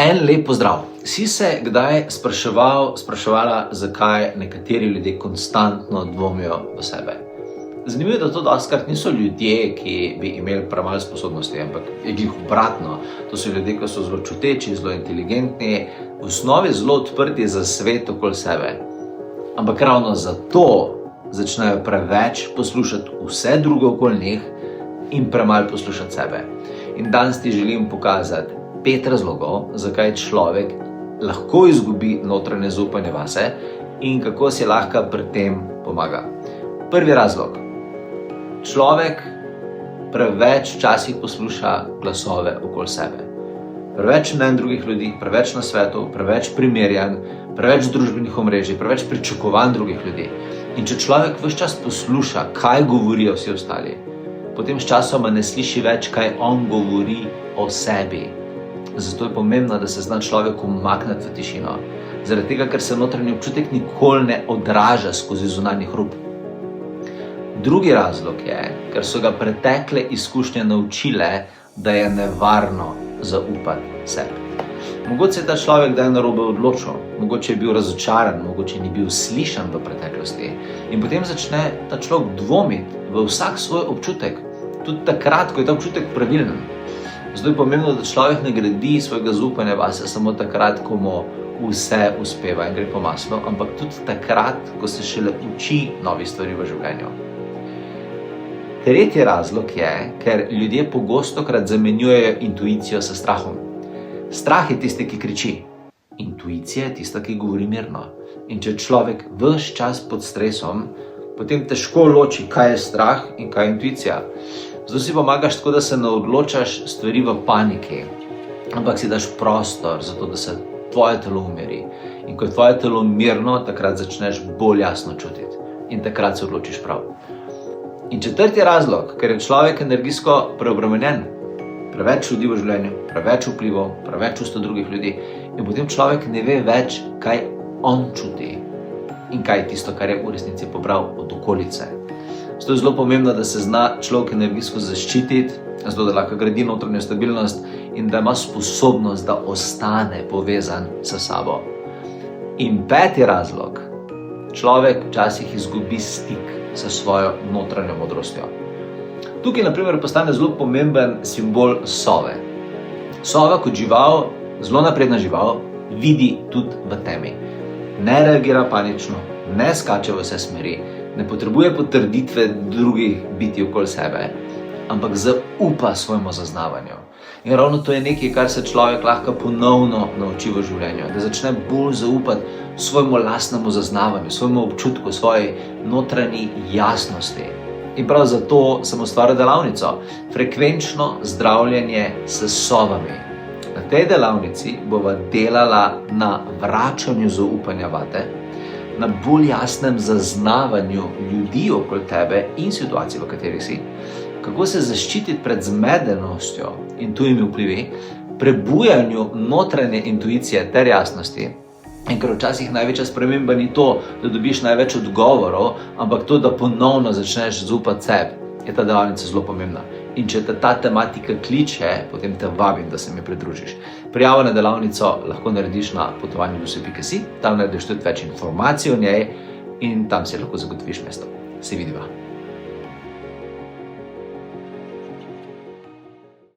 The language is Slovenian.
En lep pozdrav. Si se kdaj spraševala, zakaj nekateri ljudje konstantno dvomijo v sebe? Zanimivo je, da to dostikrat niso ljudje, ki bi imeli premalo sposobnosti, ampak je glih obratno. To so ljudje, ki so zelo čuteči, zelo inteligentni, v osnovi zelo odprti za svet okoli sebe. Ampak ravno zato začnejo preveč poslušati vse druge okoli njih in premalo poslušati sebe. In danes ti želim pokazati 5 razlogov, zakaj človek lahko izgubi notranje zaupanje vase in kako si lahko pri tem pomaga. Prvi razlog. Človek preveč včasih posluša glasove okoli sebe. Preveč mnenj drugih ljudi, preveč nasvetov, preveč primerjanj, preveč družbenih omrežij, preveč pričakovanj drugih ljudi. In če človek ves čas posluša, kaj govorijo vsi ostali, potem sčasoma ne sliši več, kaj on govori o sebi. Zato je pomembno, da se zna človek umakniti v tišino. Zaradi tega, ker se notranji občutek nikoli ne odraža skozi zunanji hrup. Drugi razlog je, ker so ga pretekle izkušnje naučile, da je nevarno zaupati sebi. Mogoče se je ta človek kdaj narobe odločil, mogoče je bil razočaran, mogoče ni bil slišan v preteklosti. In potem začne ta človek dvomiti v vsak svoj občutek, tudi takrat, ko je ta občutek pravilen. Zato je pomembno, da človek ne gradi svojega zaupanja vase samo takrat, ko mu vse uspeva in gre po maslu, ampak tudi takrat, ko se šele uči novih stvari v življenju. Tretji razlog je, ker ljudje pogostokrat zamenjujejo intuicijo s strahom. Strah je tisti, ki kriči. Intuicija je tista, ki govori mirno. In če je človek ves čas pod stresom, potem težko loči, kaj je strah in kaj je intuicija. Zato si pomagaš tako, da se ne odločaš stvari v paniki, ampak si daš prostor za to, da se tvoje telo umiri. In ko je tvoje telo mirno, takrat začneš bolj jasno čutiti in takrat se odločiš prav. In četrti razlog, ker je človek energijsko preobremenjen, preveč ljudi v življenju, preveč vplivov, preveč čustev drugih ljudi in potem človek ne ve več, kaj on čuti in kaj je tisto, kar je v resnici pobral od okolice. Zato je zelo pomembno, da se zna človek energijsko zaščititi, zato da lahko gradi notranjo stabilnost in da ima sposobnost, da ostane povezan s sabo. In 5. razlog. Človek včasih izgubi stik s svojo notranjo modrostjo. Tukaj na primer postane zelo pomemben simbol sove. Sova kot žival, zelo napredna žival, vidi tudi v temi. Ne reagira panično, ne skače v vse smeri, ne potrebuje potrditve drugih biti okoli sebe, ampak zaupa svojemu zaznavanju. In ravno to je nekaj, kar se človek lahko ponovno nauči v življenju, da začne bolj zaupati svojemu lastnemu zaznavanju, svojemu občutku, svoji notranji jasnosti. In prav zato sem ustvaril delavnico Frekvenčno zdravljenje s sovami. Na tej delavnici bova delala na vračanju zaupanja vate, na bolj jasnem zaznavanju ljudi okoli tebe in situacij, v kateri si, kako se zaščititi pred zmedenostjo in tujimi vplivi, prebujanju notranje intuicije ter jasnosti. In ker včasih največja sprememba ni to, da dobiš največ odgovorov, ampak to, da ponovno začneš zaupati sebi, je ta delavnica zelo pomembna. In če te ta tematika kliče, potem te vabim, da se mi pridružiš. Prijavo na delavnico lahko narediš na potovanju.si, tam najdeš tudi več informacij o njej in tam si lahko zagotoviš mesto. Se vidiva.